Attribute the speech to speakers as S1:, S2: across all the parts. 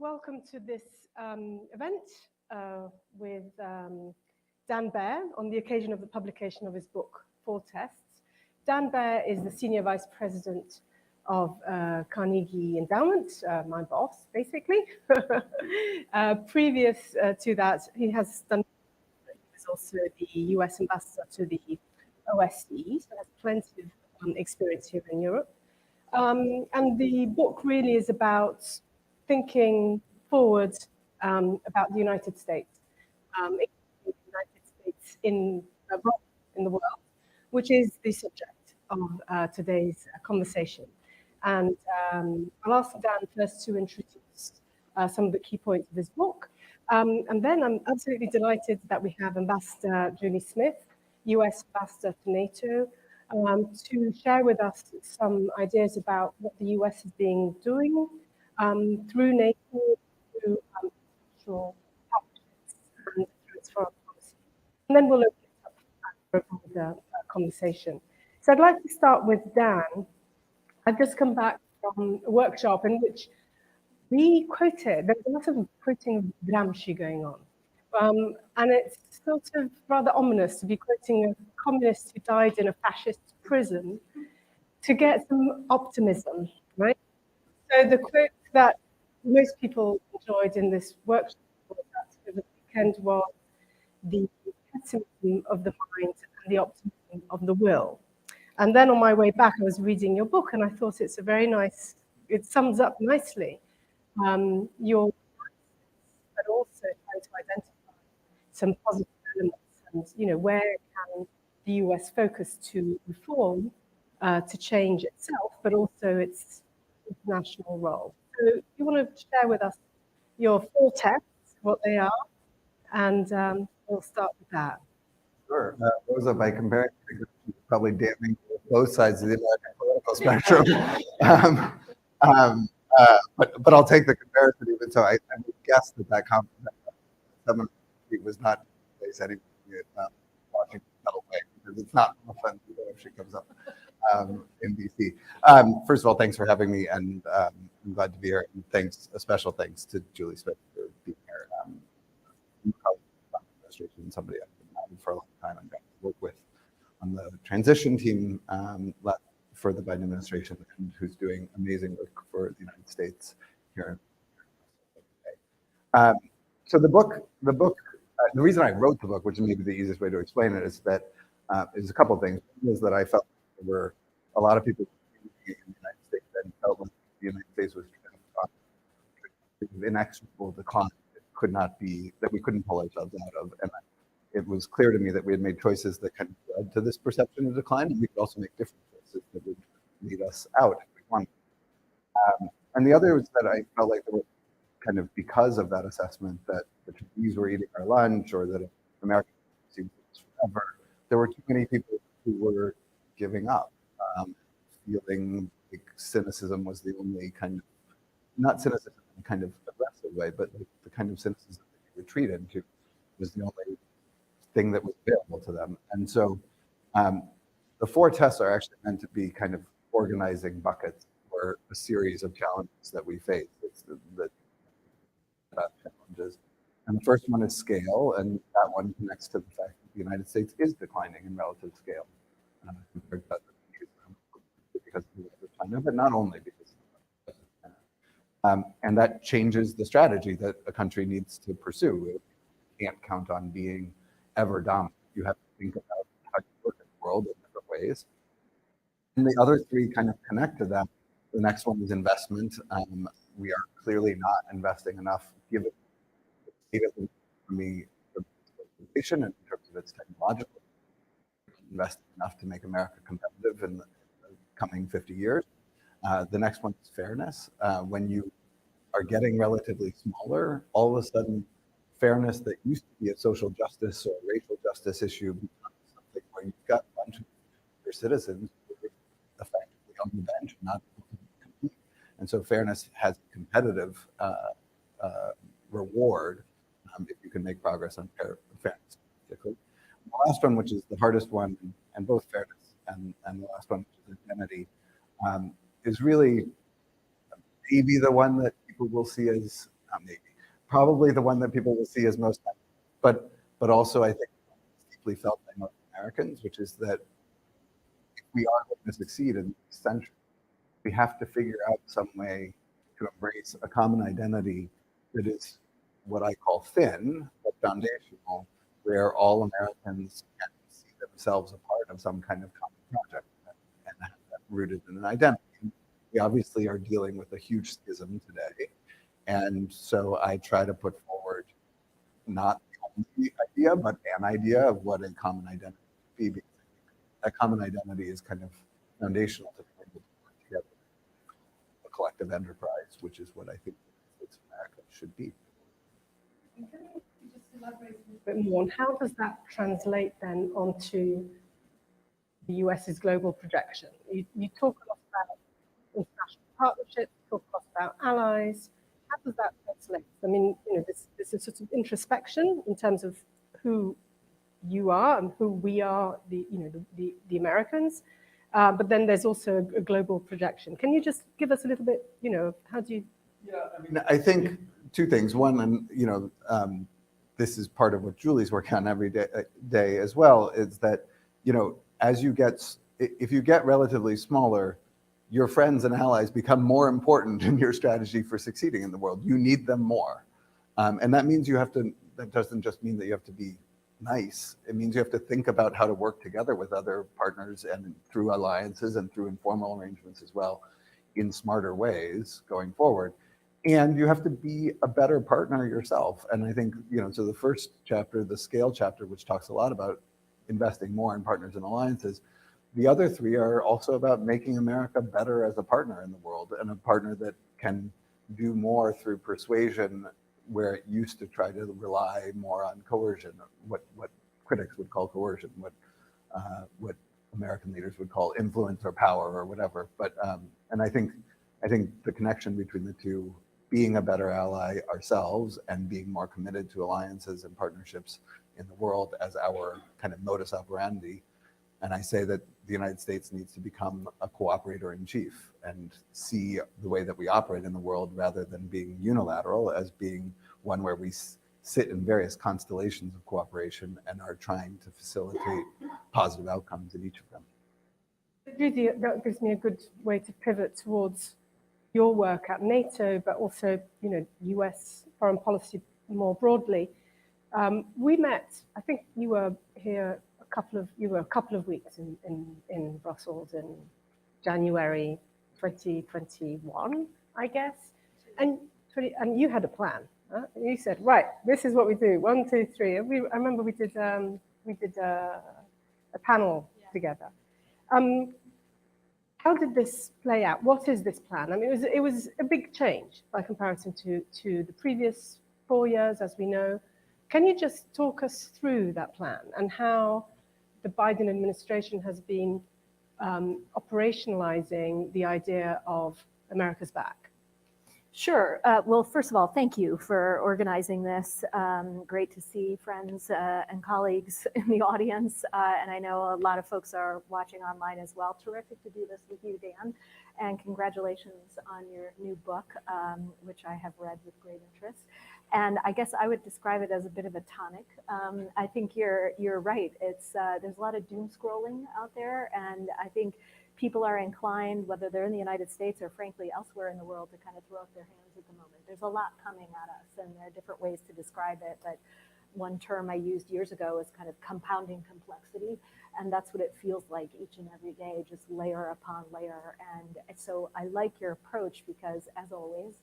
S1: welcome to this event with Dan Baer on the occasion of the publication of his book, Four Tests. Dan Baer is the Senior Vice President of Carnegie Endowment, my boss, basically. Previous to that, he was also the US Ambassador to the OSCE, so has plenty of experience here in Europe. And the book really is about thinking forward about the United States, the United States in the world, which is the subject of today's conversation. And I'll ask Dan first to introduce some of the key points of his book. And then I'm absolutely delighted that we have Ambassador Julianne Smith, US Ambassador to NATO, to share with us some ideas about what the US has been doing through NATO, through international partnerships, and through its foreign policy. And then we'll open it up for a broader conversation. So I'd like to start with Dan. I've just come back from a workshop in which we quoted, there's a lot of quoting of Gramsci going on. And it's sort of rather ominous to be quoting a communist who died in a fascist prison to get some optimism, right? So the quote that most people enjoyed in this workshop over the weekend was the pessimism of the mind and the optimism of the will. And then on my way back, I was reading your book, and I thought it's a very nice, it sums up nicely your, but also trying to identify some positive elements and, where can the US focus to reform, to change itself, but also its international role. So you want to share with us your four tests, what they are, and we'll start with that.
S2: Sure. Rosa, by comparing, probably damning both sides of the American political spectrum. But I'll take the comparison even so. I would guess that conference was not in place anyway at Washington Way, because it's not often if she comes up in DC. First of all, thanks for having me, and I'm glad to be here. And a special thanks to Julie Smith for being here. Administration, somebody I've been having for a long time and got to work with on the transition team for the Biden administration, and who's doing amazing work for the United States here. So the book, the reason I wrote the book, which is maybe the easiest way to explain it, is that is a couple of things. One is that I felt there were a lot of people in the United States that felt like the United States was in inexorable decline. It could not be, that we couldn't pull ourselves out of. And it was clear to me that we had made choices that kind of led to this perception of decline, and we could also make different choices that would lead us out if we wanted. And the other was that I felt like there were kind of, because of that assessment, that the Chinese were eating our lunch, or that America seemed to forever, there were too many people who were giving up, feeling like cynicism was the only kind of, not cynicism in a kind of aggressive way, but like the kind of cynicism that you retreat into was the only thing that was available to them. And so the four tests are actually meant to be kind of organizing buckets for a series of challenges that we face. It's the challenges. And the first one is scale, and that one connects to the fact that the United States is declining in relative scale compared to because of China, but not only because of China. And that changes the strategy that a country needs to pursue. It can't count on being ever dominant. You have to think about how you look at the world in different ways. And the other three kind of connect to that. The next one is investment. We are clearly not investing enough, given the state of the economy, in terms of its technological, investing enough to make America competitive in the coming 50 years. The next one is fairness. When you are getting relatively smaller, all of a sudden, fairness that used to be a social justice or racial justice issue becomes something where you've got a bunch of your citizens who are effectively on the bench, not able to compete. And so fairness has a competitive reward if you can make progress on fairness, particularly. The last one, which is the hardest one, and both fairness and the last one, which is identity, is really maybe the one that people will see as not maybe, probably the one that people will see as most, but also I think deeply felt by most Americans, which is that if we are going to succeed in this century, we have to figure out some way to embrace a common identity that is what I call thin, but foundational, where all Americans can see themselves a part of some kind of common project and have that rooted in an identity. We obviously are dealing with a huge schism today. And so I try to put forward not the only idea, but an idea of what a common identity would be. A common identity is kind of foundational to being able to work together, a collective enterprise, which is what I think America should be.
S1: Can you just elaborate a bit more on how does that translate then onto the US's global projection? You talk a lot about international partnerships, talk a lot about allies. How does that translate? I mean, this is sort of introspection in terms of who you are and who we are, the Americans. But then there's also a global projection. Can you just give us a little bit, how do you?
S2: Yeah, I mean, I think two things. One, and this is part of what Julie's working on every day as well, is that, as if you get relatively smaller, your friends and allies become more important in your strategy for succeeding in the world. You need them more. And that means that doesn't just mean that you have to be nice. It means you have to think about how to work together with other partners and through alliances and through informal arrangements as well in smarter ways going forward. And you have to be a better partner yourself. And I think, so the first chapter, the scale chapter, which talks a lot about investing more in partners and alliances, the other three are also about making America better as a partner in the world and a partner that can do more through persuasion, where it used to try to rely more on coercion, what critics would call coercion, what American leaders would call influence or power or whatever. But and I think the connection between the two, being a better ally ourselves and being more committed to alliances and partnerships in the world as our kind of modus operandi. And I say that the United States needs to become a cooperator in chief and see the way that we operate in the world, rather than being unilateral, as being one where we sit in various constellations of cooperation and are trying to facilitate positive outcomes in each of them.
S1: Really, that gives me a good way to pivot towards your work at NATO, but also, US foreign policy more broadly. We met, I think you were here you were a couple of weeks in Brussels in January 2021, I guess, and you had a plan. Huh? You said, right, this is what we do. 1, 2, 3. And I remember we did a panel together. How did this play out? What is this plan? I mean, it was a big change by comparison to the previous 4 years, as we know. Can you just talk us through that plan and how the Biden administration has been operationalizing the idea of America's back?
S3: Sure. Well, first of all, thank you for organizing this. Great to see friends and colleagues in the audience. And I know a lot of folks are watching online as well. Terrific to do this with you, Dan. And congratulations on your new book, which I have read with great interest. And I guess I would describe it as a bit of a tonic. I think you're right. There's a lot of doom scrolling out there, and I think people are inclined, whether they're in the United States or frankly elsewhere in the world, to kind of throw up their hands at the moment. There's a lot coming at us, and there are different ways to describe it. But one term I used years ago is kind of compounding complexity, and that's what it feels like each and every day, just layer upon layer. And so I like your approach because, as always,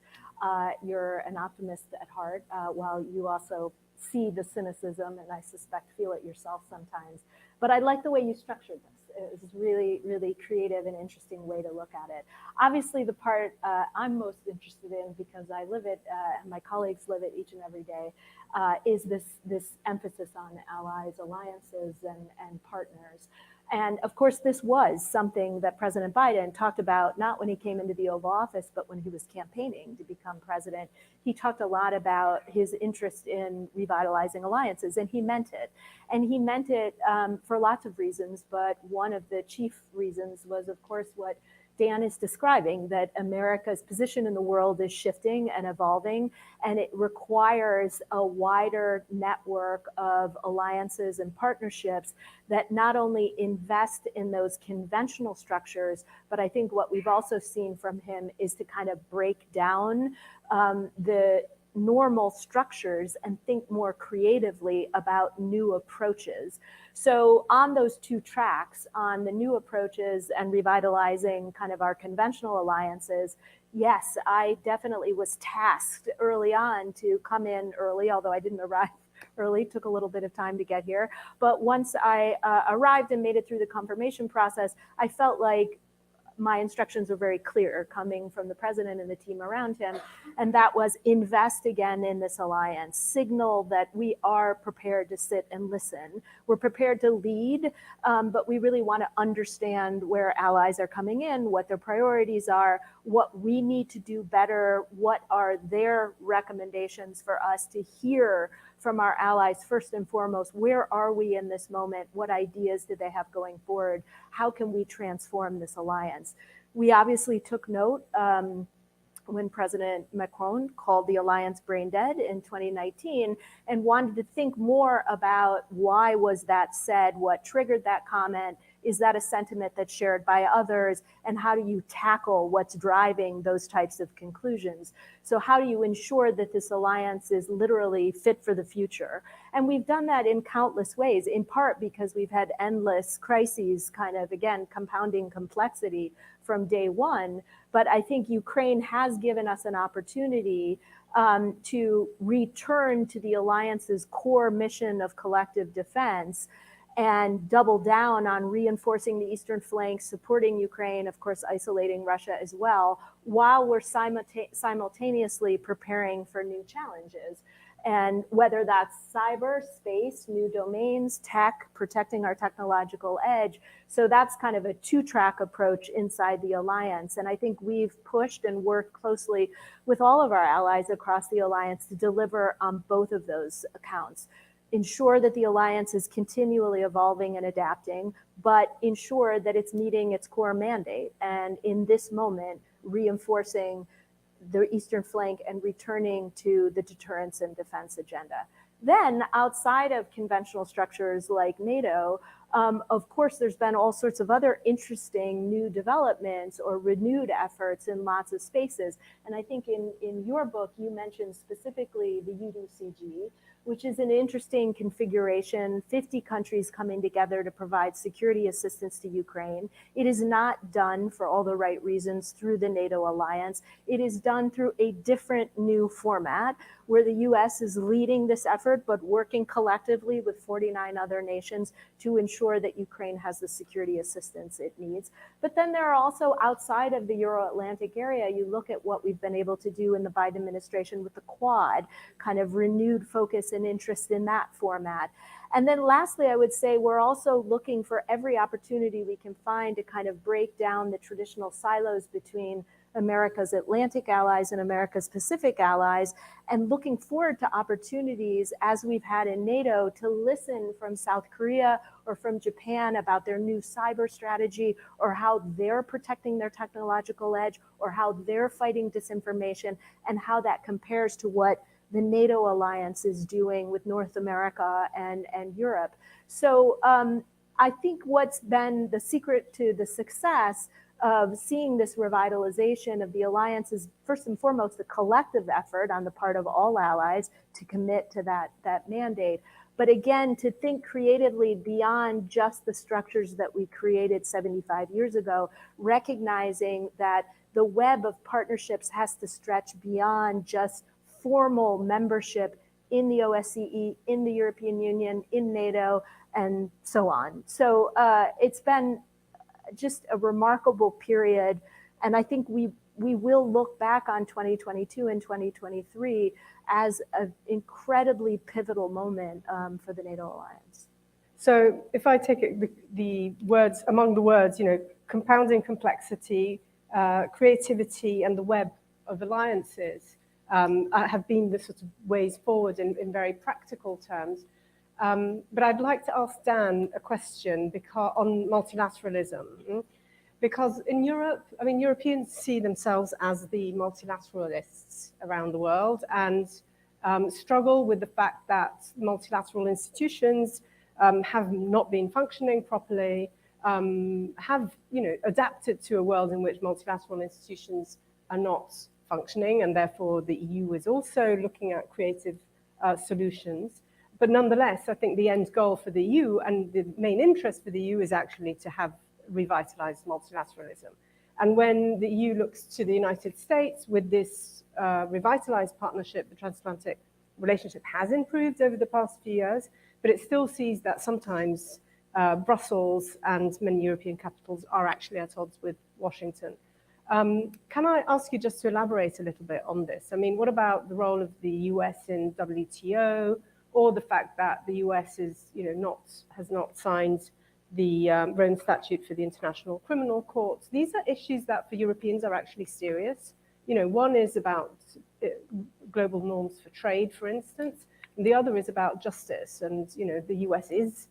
S3: you're an optimist at heart, while you also see the cynicism, and I suspect feel it yourself sometimes. But I like the way you structured this. It was really, really creative and interesting way to look at it. Obviously, the part I'm most interested in, because I live it, and my colleagues live it each and every day, is this emphasis on allies, alliances, and partners. And of course, this was something that President Biden talked about, not when he came into the Oval Office, but when he was campaigning to become president. He talked a lot about his interest in revitalizing alliances, and he meant it. And he meant it for lots of reasons, but one of the chief reasons was, of course, what Dan is describing, that America's position in the world is shifting and evolving, and it requires a wider network of alliances and partnerships that not only invest in those conventional structures, but I think what we've also seen from him is to kind of break down the normal structures and think more creatively about new approaches. So on those two tracks, on the new approaches and revitalizing kind of our conventional alliances, yes, I definitely was tasked early on to come in early, although I didn't arrive early, took a little bit of time to get here. But once I arrived and made it through the confirmation process, I felt like my instructions were very clear coming from the president and the team around him. And that was invest again in this alliance, signal that we are prepared to sit and listen. We're prepared to lead, but we really want to understand where allies are coming in, what their priorities are, what we need to do better, what are their recommendations for us to hear from our allies. First and foremost, where are we in this moment? What ideas do they have going forward? How can we transform this alliance? We obviously took note when President Macron called the alliance brain dead in 2019 and wanted to think more about why was that said, what triggered that comment, is that a sentiment that's shared by others, and how do you tackle what's driving those types of conclusions? So how do you ensure that this alliance is literally fit for the future? And we've done that in countless ways, in part because we've had endless crises, kind of, again, compounding complexity from day one. But I think Ukraine has given us an opportunity to return to the alliance's core mission of collective defense and double down on reinforcing the eastern flank, supporting Ukraine, of course, isolating Russia as well, while we're simultaneously preparing for new challenges. And whether that's cyber, space, new domains, tech, protecting our technological edge. So that's kind of a two-track approach inside the alliance. And I think we've pushed and worked closely with all of our allies across the alliance to deliver on both of those accounts. Ensure that the alliance is continually evolving and adapting, but ensure that it's meeting its core mandate. And in this moment, reinforcing the eastern flank and returning to the deterrence and defense agenda. Then, outside of conventional structures like NATO, of course, there's been all sorts of other interesting new developments or renewed efforts in lots of spaces. And I think in your book, you mentioned specifically the UDCG, which is an interesting configuration, 50 countries coming together to provide security assistance to Ukraine. It is not done for all the right reasons through the NATO alliance. It is done through a different new format where the US is leading this effort, but working collectively with 49 other nations to ensure that Ukraine has the security assistance it needs. But then there are also, outside of the Euro-Atlantic area, you look at what we've been able to do in the Biden administration with the Quad, kind of renewed focus and interest in that format. And then lastly, I would say we're also looking for every opportunity we can find to kind of break down the traditional silos between America's Atlantic allies and America's Pacific allies, and looking forward to opportunities, as we've had in NATO, to listen from South Korea or from Japan about their new cyber strategy, or how they're protecting their technological edge, or how they're fighting disinformation, and how that compares to what the NATO alliance is doing with North America and Europe. So I think what's been the secret to the success of seeing this revitalization of the alliance is, first and foremost, the collective effort on the part of all allies to commit to that mandate. But again, to think creatively beyond just the structures that we created 75 years ago, recognizing that the web of partnerships has to stretch beyond just formal membership in the OSCE, in the European Union, in NATO, and so on. So it's been just a remarkable period. And I think we will look back on 2022 and 2023 as an incredibly pivotal moment for the NATO alliance.
S1: So if I take it, the words, among the words, compounding complexity, creativity, and the web of alliances have been the sort of ways forward in very practical terms. But I'd like to ask Dan a question on multilateralism. Because in Europe, I mean, Europeans see themselves as the multilateralists around the world and struggle with the fact that multilateral institutions have not been functioning properly, have adapted to a world in which multilateral institutions are not functioning, and therefore the EU is also looking at creative solutions. But nonetheless, I think the end goal for the EU and the main interest for the EU is actually to have revitalized multilateralism. And when the EU looks to the United States with this revitalized partnership, the transatlantic relationship has improved over the past few years, but it still sees that sometimes Brussels and many European capitals are actually at odds with Washington. Can I ask you just to elaborate a little bit on this? I mean, what about the role of the US in WTO, or the fact that the US is, has not signed the Rome Statute for the International Criminal Court? These are issues that for Europeans are actually serious. One is about global norms for trade, for instance, and the other is about justice. And, the US is,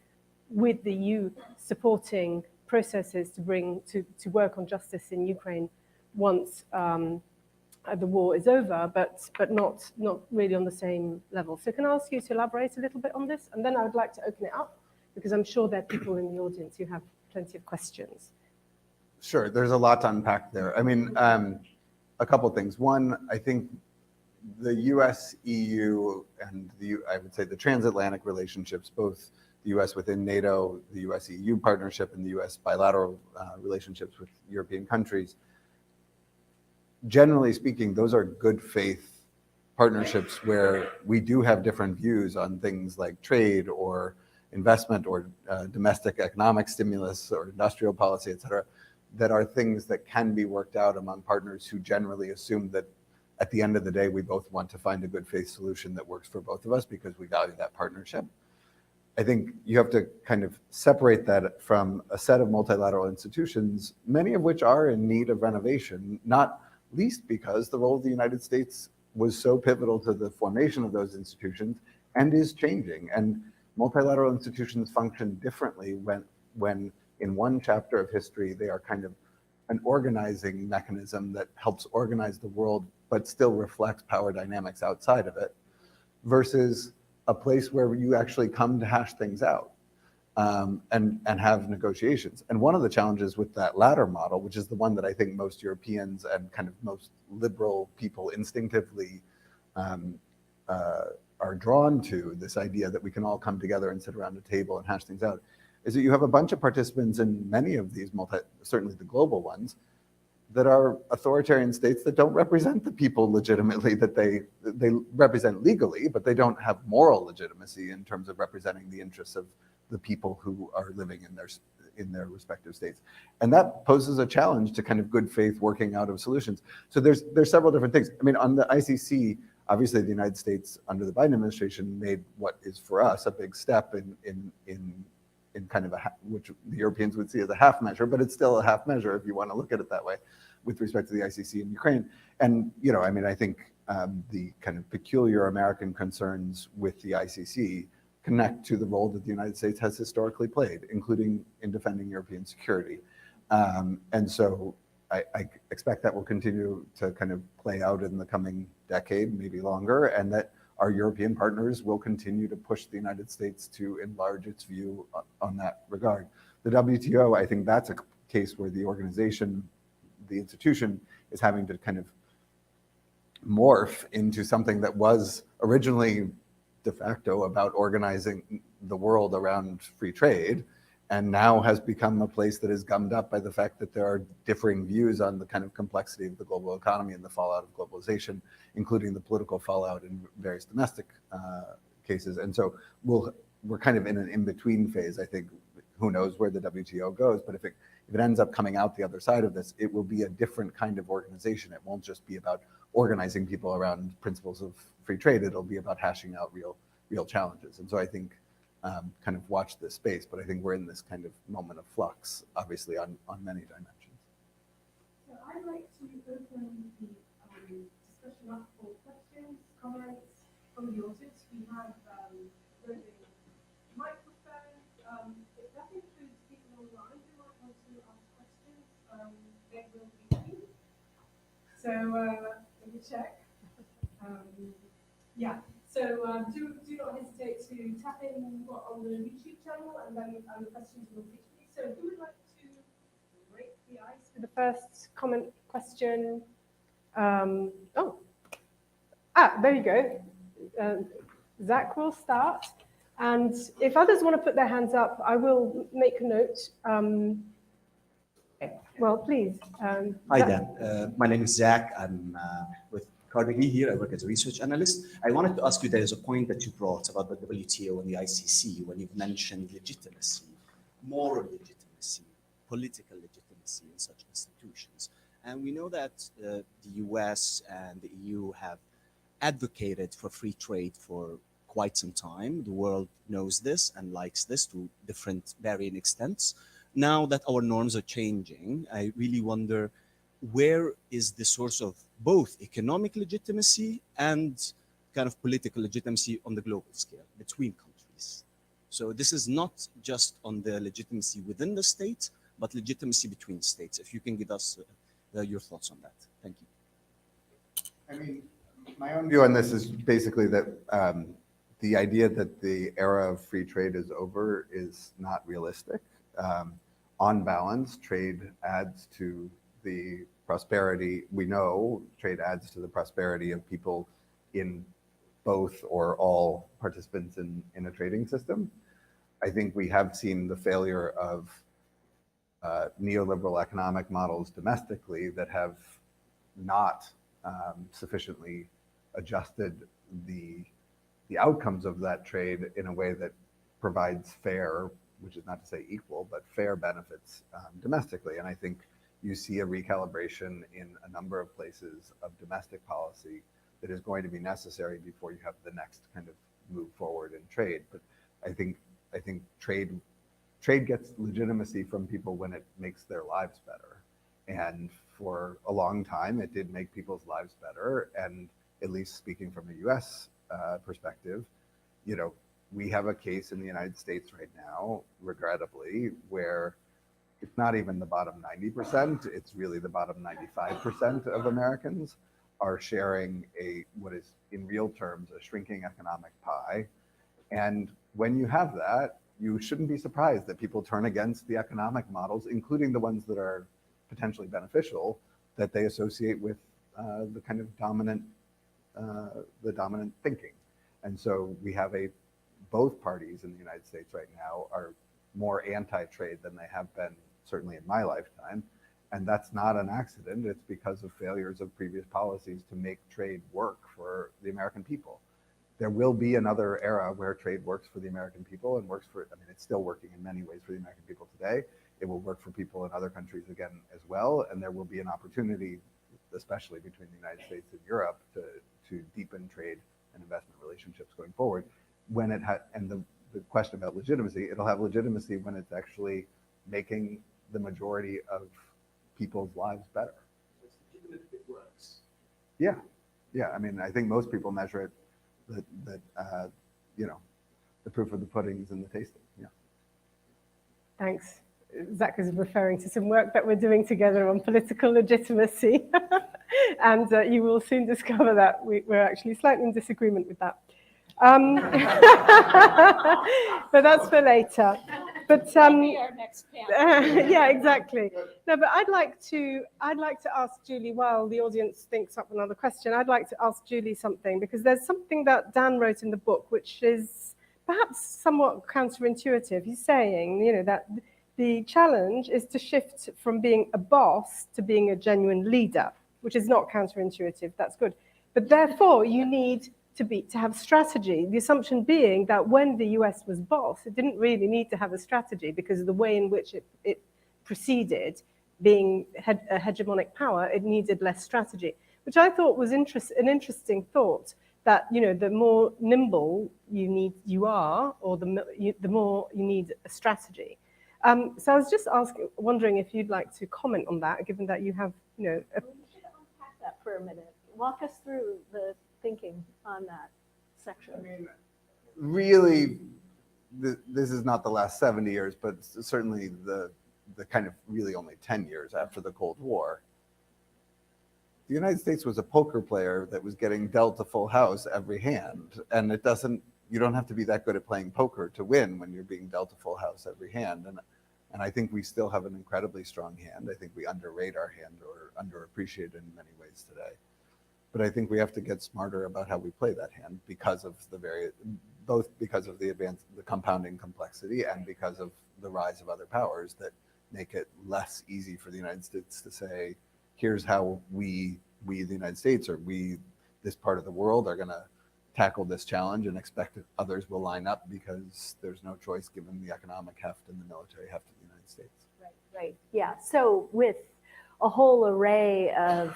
S1: with the EU, supporting processes to work on justice in Ukraine once the war is over, but not really on the same level. So can I ask you to elaborate a little bit on this? And then I would like to open it up, because I'm sure there are people in the audience who have plenty of questions.
S2: Sure, there's a lot to unpack there. I mean, a couple of things. One, I think the US, EU, and I would say the transatlantic relationships, both the US within NATO, the US EU partnership, and the US bilateral relationships with European countries, generally speaking, those are good faith partnerships where we do have different views on things like trade or investment or domestic economic stimulus or industrial policy, et cetera, that are things that can be worked out among partners who generally assume that at the end of the day, we both want to find a good faith solution that works for both of us because we value that partnership. I think you have to kind of separate that from a set of multilateral institutions, many of which are in need of renovation, not least because the role of the United States was so pivotal to the formation of those institutions and is changing. And multilateral institutions function differently when in one chapter of history, they are kind of an organizing mechanism that helps organize the world, but still reflects power dynamics outside of it, versus a place where you actually come to hash things out and have negotiations. And one of the challenges with that latter model, which is the one that I think most Europeans and kind of most liberal people instinctively are drawn to, this idea that we can all come together and sit around a table and hash things out, is that you have a bunch of participants in many of these certainly the global ones, that are authoritarian states that don't represent the people legitimately, that they represent legally, but they don't have moral legitimacy in terms of representing the interests of the people who are living in their respective states. And that poses a challenge to kind of good faith working out of solutions. So there's several different things. I mean, on the ICC, obviously the United States under the Biden administration made what is for us a big step in kind of which the Europeans would see as a half measure, but it's still a half measure if you want to look at it that way, with respect to the ICC in Ukraine. And, I mean, I think the kind of peculiar American concerns with the ICC connect to the role that the United States has historically played, including in defending European security. And so I expect that will continue to kind of play out in the coming decade, maybe longer, and that our European partners will continue to push the United States to enlarge its view on that regard. The WTO, I think that's a case where the organization, the institution, is having to kind of morph into something that was originally de facto about organizing the world around free trade, and now has become a place that is gummed up by the fact that there are differing views on the kind of complexity of the global economy and the fallout of globalization, including the political fallout in various domestic cases. And so we're kind of in an in-between phase, I think. Who knows where the WTO goes, but if it ends up coming out the other side of this, it will be a different kind of organization. It won't just be about organizing people around principles of free trade. It'll be about hashing out real challenges. And so I think kind of watch this space, but I think we're in this kind of moment of flux, obviously on many dimensions.
S1: So I'd like to open the discussion up for questions, comments from the audience. We have roving microphones. If that includes people online who might want to ask questions, So let me check. Yeah. So do not hesitate to tap in on the YouTube channel, and then the questions will feature me. So who would like to break the ice with the first comment question? There you go. Zach will start. And if others want to put their hands up, I will make a note. Well, please.
S4: Hi, Dan. My name is Zach. I'm with Carnegie here. I work as a research analyst. I wanted to ask you, there is a point that you brought about the WTO and the ICC when you've mentioned legitimacy, moral legitimacy, political legitimacy in such institutions. And we know that the US and the EU have advocated for free trade for quite some time. The world knows this and likes this to different varying extents. Now that our norms are changing, I really wonder, where is the source of both economic legitimacy and kind of political legitimacy on the global scale between countries? So this is not just on the legitimacy within the state, but legitimacy between states. If you can give us your thoughts on that. Thank you.
S2: I mean, my own view on this is basically that the idea that the era of free trade is over is not realistic. On balance, trade adds to the prosperity. We know trade adds to the prosperity of people in both or all participants in a trading system. I think we have seen the failure of neoliberal economic models domestically that have not sufficiently adjusted the outcomes of that trade in a way that provides fair, which is not to say equal, but fair benefits domestically. And I think you see a recalibration in a number of places of domestic policy that is going to be necessary before you have the next kind of move forward in trade. But I think trade gets legitimacy from people when it makes their lives better. And for a long time, it did make people's lives better. And at least speaking from a US perspective, you know, we have a case in the United States right now, regrettably, where it's not even the bottom 90%, it's really the bottom 95% of Americans are sharing what is in real terms a shrinking economic pie. And when you have that, you shouldn't be surprised that people turn against the economic models, including the ones that are potentially beneficial, that they associate with the kind of dominant thinking. And so we have both parties in the United States right now are more anti-trade than they have been, certainly in my lifetime. And that's not an accident. It's because of failures of previous policies to make trade work for the American people. There will be another era where trade works for the American people and works for, I mean, it's still working in many ways for the American people today. It will work for people in other countries again as well. And there will be an opportunity, especially between the United States and Europe, to deepen trade and investment relationships going forward. When it and the question about legitimacy, it'll have legitimacy when it's actually making the majority of people's lives better.
S4: So it's legitimate if it works.
S2: Yeah. I mean, I think most people measure it that you know, the proof of the pudding is in the tasting. Yeah.
S1: Thanks. Zach is referring to some work that we're doing together on political legitimacy. And you will soon discover that we're actually slightly in disagreement with that. But that's for later. But
S3: Our next panel.
S1: yeah, exactly. No, but I'd like to ask Julie, while the audience thinks up another question, I'd like to ask Julie something, because there's something that Dan wrote in the book which is perhaps somewhat counterintuitive. He's saying, you know, that the challenge is to shift from being a boss to being a genuine leader, which is not counterintuitive. That's good. But therefore, you need to have strategy. The assumption being that when the US was boss, it didn't really need to have a strategy because of the way in which it proceeded, being a hegemonic power, it needed less strategy, which I thought was an interesting thought, that, you know, the more nimble you are, or the more you need a strategy. So I was just wondering if you'd like to comment on that, given that you have, you know.
S3: We should unpack that for a minute. Walk us through the thinking on that section.
S2: I mean, really, this is not the last 70 years, but certainly the kind of really only 10 years after the Cold War. the United States was a poker player that was getting dealt a full house every hand. And you don't have to be that good at playing poker to win when you're being dealt a full house every hand. And I think we still have an incredibly strong hand. I think we underrate our hand or underappreciate it in many ways today. But I think we have to get smarter about how we play that hand because of both because of the compounding complexity and because of the rise of other powers that make it less easy for the United States to say, here's how we the United States or this part of the world are going to tackle this challenge and expect that others will line up because there's no choice given the economic heft and the military heft of the United States.
S3: Right. Yeah. So with a whole array of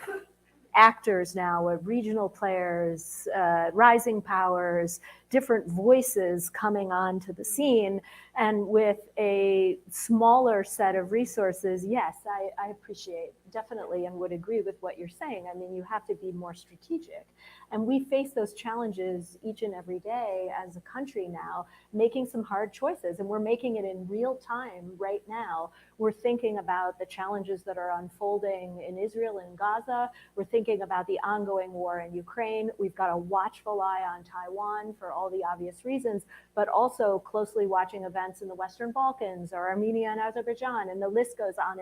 S3: actors now, regional players, rising powers, different voices coming onto the scene, and with a smaller set of resources, yes, I appreciate definitely and would agree with what you're saying. I mean, you have to be more strategic. And we face those challenges each and every day as a country now, making some hard choices. And we're making it in real time right now. We're thinking about the challenges that are unfolding in Israel and Gaza. We're thinking about the ongoing war in Ukraine. We've got a watchful eye on Taiwan for all the obvious reasons, but also closely watching events in the Western Balkans or Armenia and Azerbaijan, and the list goes on,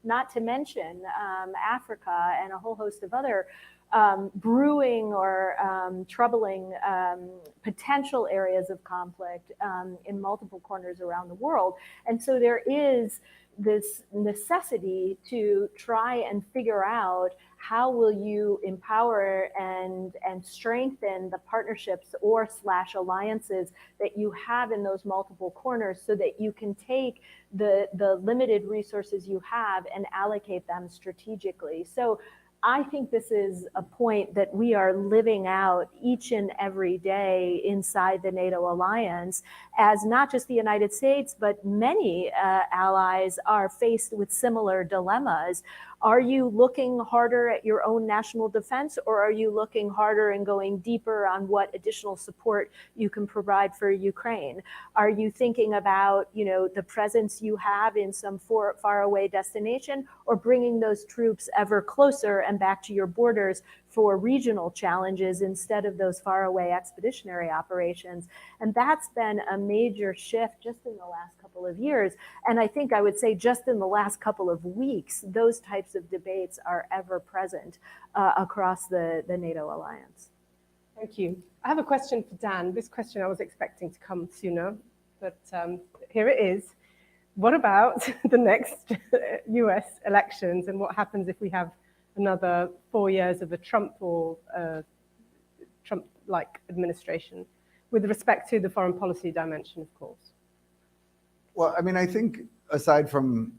S3: not to mention Africa and a whole host of other brewing or troubling potential areas of conflict in multiple corners around the world. And so there is this necessity to try and figure out how will you empower and strengthen the partnerships or / alliances that you have in those multiple corners so that you can take the limited resources you have and allocate them strategically. So I think this is a point that we are living out each and every day inside the NATO alliance, as not just the United States, but many allies are faced with similar dilemmas. Are you looking harder at your own national defense, or are you looking harder and going deeper on what additional support you can provide for Ukraine? Are you thinking about, the presence you have in some far away destination, or bringing those troops ever closer and back to your borders for regional challenges instead of those faraway expeditionary operations? And that's been a major shift just in the last couple of years. And I think I would say just in the last couple of weeks, those types of debates are ever present across the NATO alliance.
S1: Thank you. I have a question for Dan. This question I was expecting to come sooner, but here it is. What about the next US elections, and what happens if we have another 4 years of a Trump or Trump-like administration, with respect to the foreign policy dimension, of course?
S2: Well, I mean, I think aside from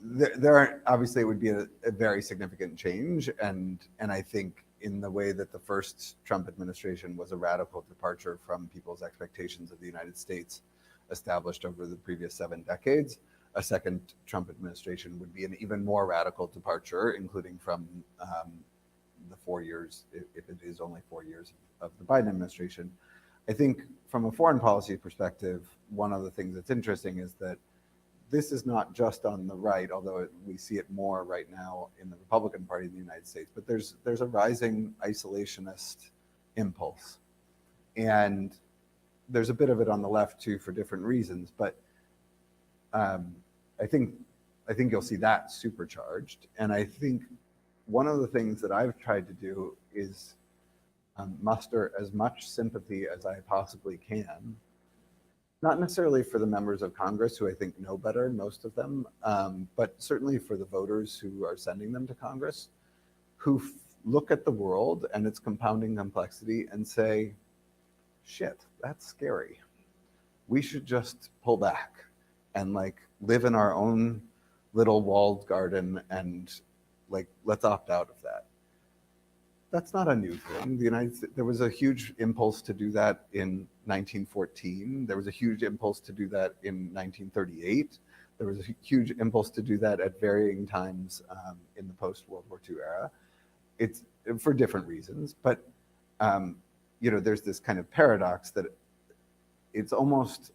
S2: there obviously it would be a very significant change, and I think in the way that the first Trump administration was a radical departure from people's expectations of the United States established over the previous 7 decades, a second Trump administration would be an even more radical departure, including from the 4 years, if it is only 4 years of the Biden administration. I think from a foreign policy perspective, one of the things that's interesting is that this is not just on the right, although we see it more right now in the Republican Party of the United States, but there's a rising isolationist impulse. And there's a bit of it on the left too for different reasons, but I think you'll see that supercharged. And I think one of the things that I've tried to do is muster as much sympathy as I possibly can, not necessarily for the members of Congress who I think know better, most of them, but certainly for the voters who are sending them to Congress, who look at the world and its compounding complexity and say, shit, that's scary. We should just pull back and live in our own little walled garden and let's opt out of that. That's not a new thing. The United States, there was a huge impulse to do that in 1914. There was a huge impulse to do that in 1938. There was a huge impulse to do that at varying times in the post-World War II era. It's for different reasons, but there's this kind of paradox that it's almost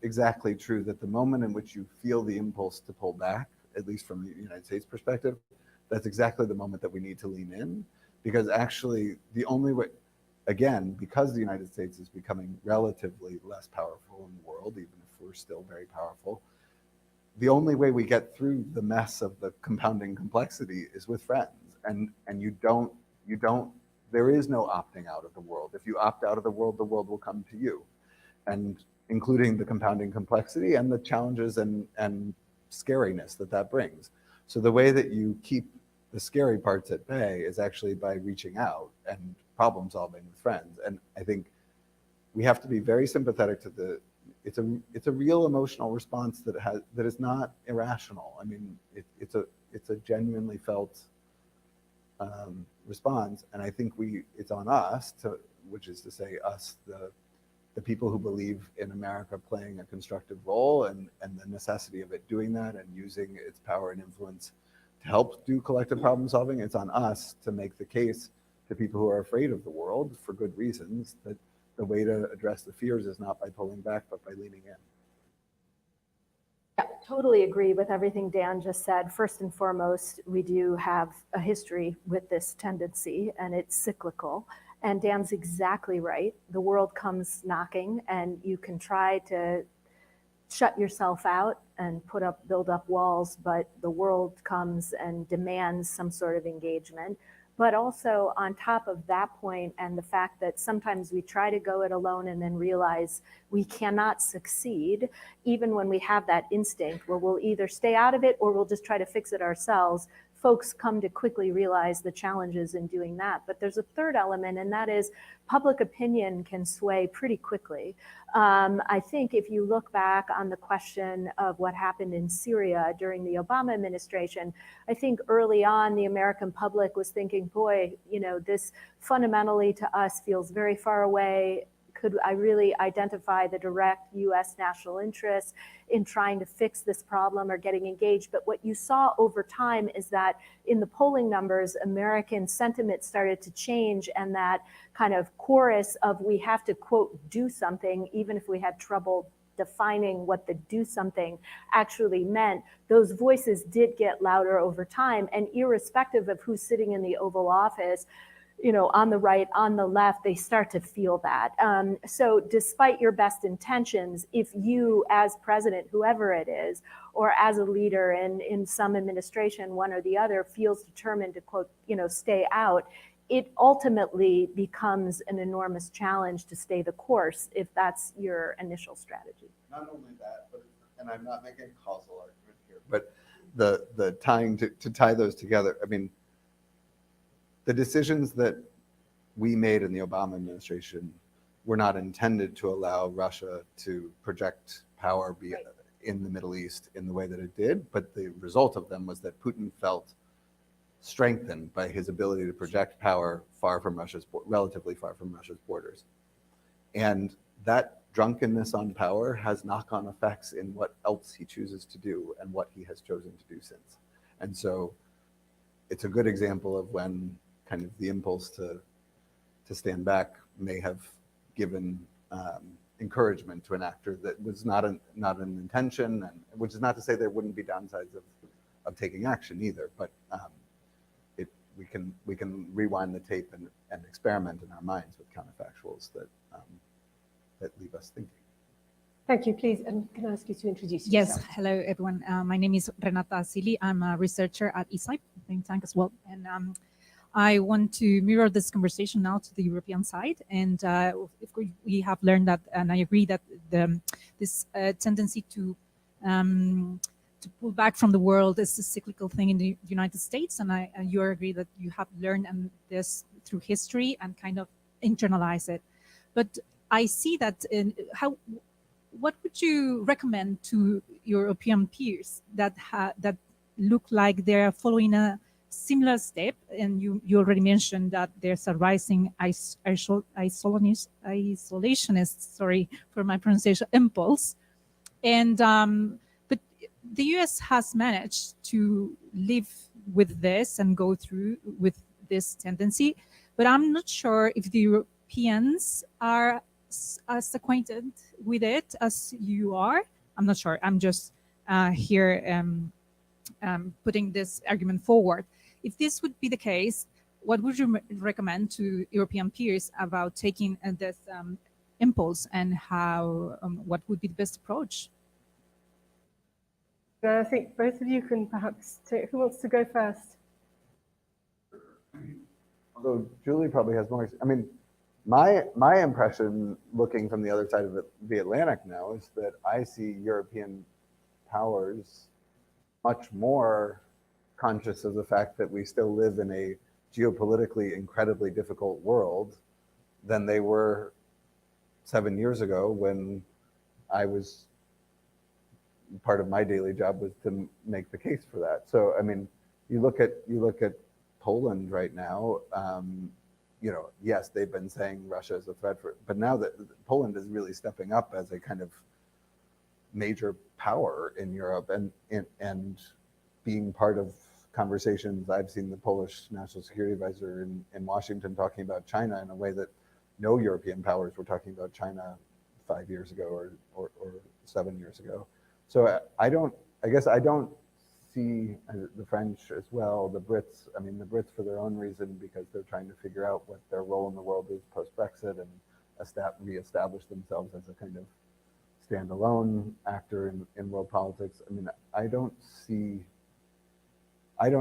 S2: exactly true that the moment in which you feel the impulse to pull back at least from the United States perspective, that's exactly the moment that we need to lean in, because actually the only way, again, because the United States is becoming relatively less powerful in the world, even if we're still very powerful, the only way we get through the mess of the compounding complexity is with friends. And you don't, there is no opting out of the world. If you opt out of the world will come to you. And including the compounding complexity and the challenges and scariness that brings. So the way that you keep the scary parts at bay is actually by reaching out and problem solving with friends. And I think we have to be very sympathetic to it's a real emotional response that is not irrational. I mean, it's a genuinely felt response. And I think it's on us which is to say us, the people who believe in America playing a constructive role and the necessity of it doing that and using its power and influence to help do collective problem solving. It's on us to make the case to people who are afraid of the world for good reasons that the way to address the fears is not by pulling back, but by leaning in.
S3: Yeah, totally agree with everything Dan just said. First and foremost, we do have a history with this tendency, and it's cyclical. And Dan's exactly right. The world comes knocking, and you can try to shut yourself out and build up walls, but the world comes and demands some sort of engagement. But also on top of that point, and the fact that sometimes we try to go it alone and then realize we cannot succeed, even when we have that instinct where we'll either stay out of it or we'll just try to fix it ourselves. Folks come to quickly realize the challenges in doing that. But there's a third element, and that is public opinion can sway pretty quickly. I think if you look back on the question of what happened in Syria during the Obama administration, I think early on the American public was thinking, boy, this fundamentally to us feels very far away. Could I really identify the direct US national interest in trying to fix this problem or getting engaged? But what you saw over time is that in the polling numbers, American sentiment started to change, and that kind of chorus of we have to, quote, do something, even if we had trouble defining what the do something actually meant, those voices did get louder over time. And irrespective of who's sitting in the Oval Office, on the right, on the left, they start to feel that. So despite your best intentions, if you as president, whoever it is, or as a leader in some administration, one or the other, feels determined to, quote, stay out, it ultimately becomes an enormous challenge to stay the course if that's your initial strategy.
S2: Not only that, but, and I'm not making a causal argument here, but the tying to tie those together, I mean, the decisions that we made in the Obama administration were not intended to allow Russia to project power in the Middle East in the way that it did, but the result of them was that Putin felt strengthened by his ability to project power relatively far from Russia's borders. And that drunkenness on power has knock-on effects in what else he chooses to do and what he has chosen to do since. And so it's a good example of when kind of the impulse to stand back may have given encouragement to an actor that was not an intention, and which is not to say there wouldn't be downsides of taking action either. But we can rewind the tape and experiment in our minds with counterfactuals that leave us thinking.
S1: Thank you. Please, and can I ask you to introduce
S5: Yes,
S1: yourself?
S5: hello everyone. My name is Renata Asili. I'm a researcher at ESIPE think tank as well, and I want to mirror this conversation now to the European side. And if we have learned that, and I agree that this tendency to pull back from the world is a cyclical thing in the United States, and you agree that you have learned this through history and kind of internalize it. But I see that what would you recommend to European peers that look like they're following a similar step? And you already mentioned that there's a rising isolationist, sorry for my pronunciation, impulse. And but the US has managed to live with this and go through with this tendency, but I'm not sure if the Europeans are as acquainted with it as you are. I'm not sure. I'm just here putting this argument forward. If this would be the case, what would you recommend to European peers about taking this impulse, and how? What would be the best approach?
S1: I think both of you can perhaps take. Who wants to go first?
S2: Although Julie probably has more. I mean, my impression, looking from the other side of the Atlantic now, is that I see European powers much more conscious of the fact that we still live in a geopolitically incredibly difficult world than they were 7 years ago, when I was, part of my daily job was to make the case for that. So I mean, you look at Poland right now. Yes, they've been saying Russia is a threat but now that Poland is really stepping up as a kind of major power in Europe, and being part of conversations. I've seen the Polish National Security Advisor in Washington talking about China in a way that no European powers were talking about China 5 years ago or 7 years ago. So I guess I don't see the French as well, the Brits. I mean, the Brits for their own reason, because they're trying to figure out what their role in the world is post-Brexit and reestablish themselves as a kind of standalone actor in world politics. I mean, I don't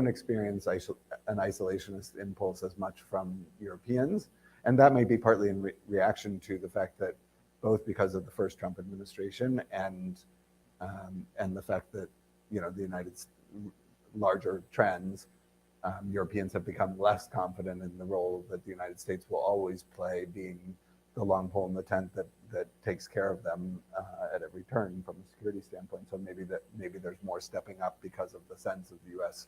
S2: experience an isolationist impulse as much from Europeans. And that may be partly in reaction to the fact that, both because of the first Trump administration and the fact that, the United States, larger trends, Europeans have become less confident in the role that the United States will always play, being the long pole in the tent that takes care of them at every turn from a security standpoint. So maybe there's more stepping up because of the sense of the U.S.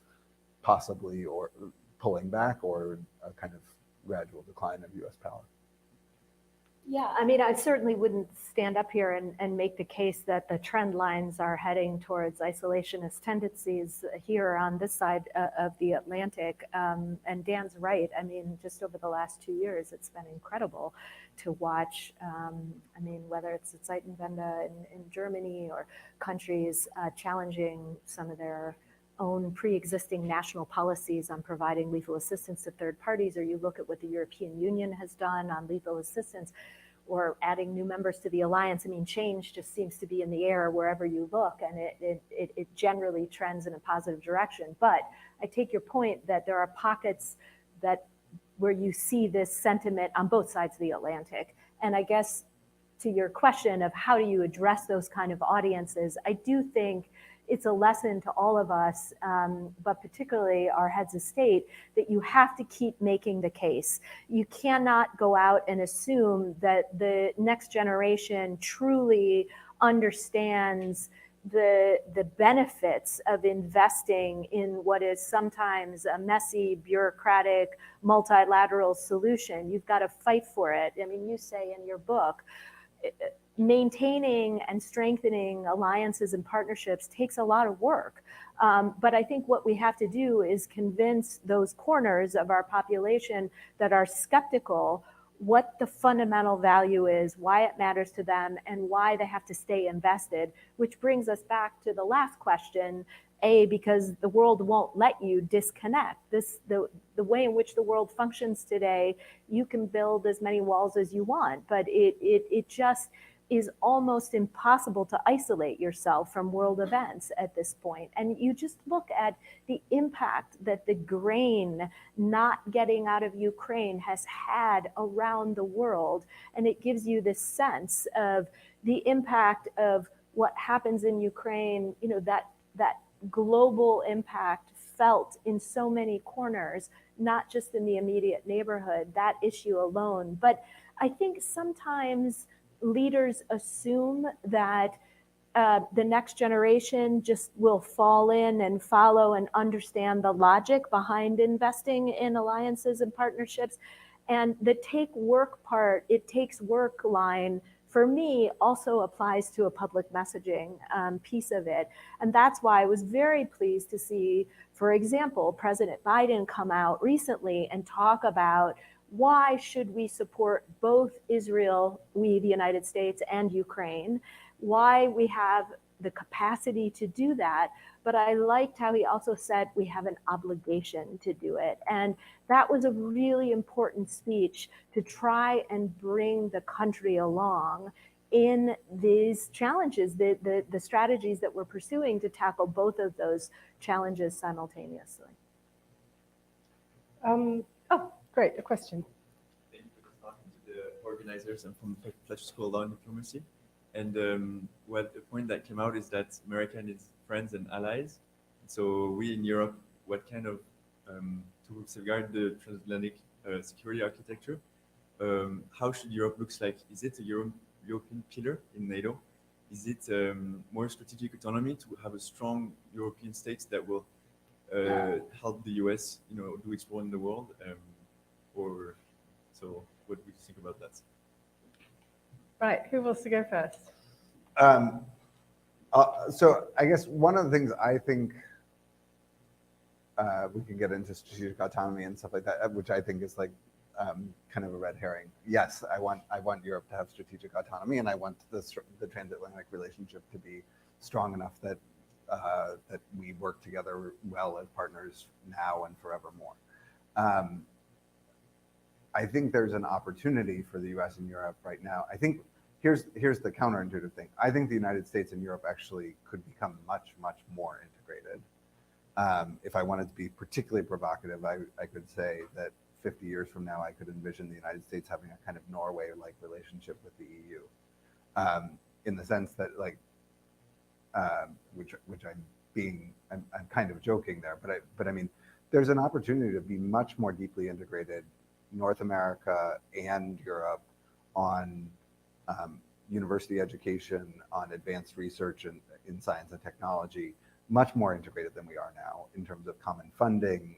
S2: possibly or pulling back, or a kind of gradual decline of U.S. power.
S3: Yeah, I mean, I certainly wouldn't stand up here and make the case that the trend lines are heading towards isolationist tendencies here on this side of the Atlantic. And Dan's right. I mean, just over the last 2 years, it's been incredible to watch. I mean, whether it's the Zeitenwende in Germany, or countries challenging some of their own pre-existing national policies on providing lethal assistance to third parties, or you look at what the European Union has done on lethal assistance, or adding new members to the alliance. I mean, change just seems to be in the air wherever you look, and it generally trends in a positive direction. But I take your point that there are pockets where you see this sentiment on both sides of the Atlantic. And I guess to your question of how do you address those kind of audiences, I do think it's a lesson to all of us, but particularly our heads of state, that you have to keep making the case. You cannot go out and assume that the next generation truly understands the benefits of investing in what is sometimes a messy, bureaucratic, multilateral solution. You've got to fight for it. I mean, you say in your book, maintaining and strengthening alliances and partnerships takes a lot of work. But I think what we have to do is convince those corners of our population that are skeptical what the fundamental value is, why it matters to them, and why they have to stay invested, which brings us back to the last question. Because the world won't let you disconnect. The way in which the world functions today, you can build as many walls as you want, but it just is almost impossible to isolate yourself from world events at this point. And you just look at the impact that the grain not getting out of Ukraine has had around the world. And it gives you this sense of the impact of what happens in Ukraine, that global impact felt in so many corners, not just in the immediate neighborhood, that issue alone. But I think sometimes leaders assume that the next generation just will fall in and follow and understand the logic behind investing in alliances and partnerships. And the take work part, it takes work line, for me, also applies to a public messaging piece of it. And that's why I was very pleased to see, for example, President Biden come out recently and talk about why should we support both Israel, we, the United States, and Ukraine, why we have the capacity to do that, but I liked how he also said we have an obligation to do it. And that was a really important speech to try and bring the country along in these challenges, the strategies that we're pursuing to tackle both of those challenges simultaneously.
S1: Oh, great, a question.
S6: Thank you for talking to the organizers. I'm from Fletcher School of Law and Diplomacy. And what the point that came out is that America needs friends and allies. So we in Europe, what kind of, to safeguard the transatlantic security architecture, how should Europe look like? Is it a European pillar in NATO? Is it more strategic autonomy to have a strong European states that will help the US, do its role in the world? Or so what do you think about that?
S1: Right, who wants to go first?
S2: So I guess one of the things I think we can get into strategic autonomy and stuff like that, which I think is like kind of a red herring. Yes, I want Europe to have strategic autonomy, and I want the transatlantic relationship to be strong enough that that we work together well as partners now and forevermore. I think there's an opportunity for the U.S. and Europe right now. I think here's the counterintuitive thing. I think the United States and Europe actually could become much more integrated. If I wanted to be particularly provocative, I could say that 50 years from now, I could envision the United States having a kind of Norway-like relationship with the EU, in the sense that, like, which I'm kind of joking there, but I mean, there's an opportunity to be much more deeply integrated, North America and Europe, on university education, on advanced research in science and technology, much more integrated than we are now in terms of common funding,